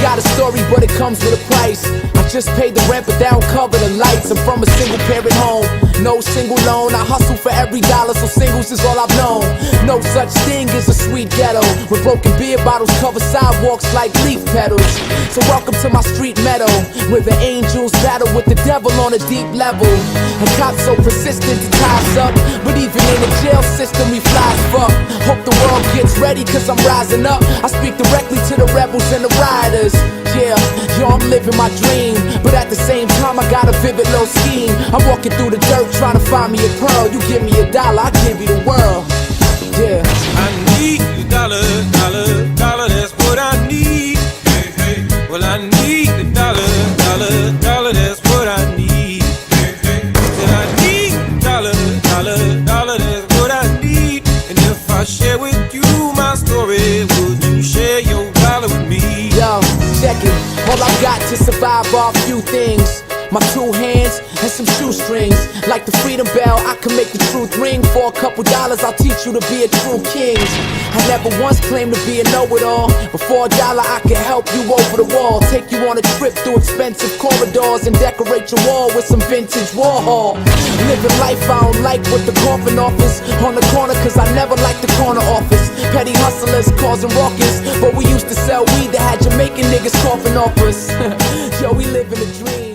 got a story, but it comes with a price. I just paid the rent, but they don't cover the lights. I'm from a single parent home, no single loan. I hustle for every dollar, so singles is all I've known. No such thing as a sweet ghetto, where broken beer bottles cover sidewalks like leaf petals. So welcome to my street meadow, where the angels battle with the devil on a deep level. And cops so persistent to tie us up, but even in the jail system we fly as fuck. Hope the world gets ready, cause I'm rising up. I speak directly to the rebels and the rioters. Yeah, yo, I'm living my dream, but at the same time I got a vivid little scheme. I'm walking through the dirt trying to find me a pearl. You give me $1, I give you the world. Yeah, I need a dollar, that's what I need. Hey, hey. Well, I need a dollar, that's what I need. Hey, hey. Said I need a dollar, that's what I need. And if I share with you my story, would you share your dollar with me? yo, check it. All I've got to survive are a few things: my 2 hands and some shoestrings. Like the freedom bell, I can make the truth ring. For a couple dollars, I'll teach you to be a true king. I never once claimed to be a know-it-all, but for $1, I can help you over the wall. Take you on a trip through expensive corridors and decorate your wall with some vintage Warhol. Living life I don't like what the coffin offers on the corner, cause I never liked the corner office. Petty hustlers causing ruckus, but we used to sell weed that had Jamaican niggas coughing off us. Yo, we live in a dream.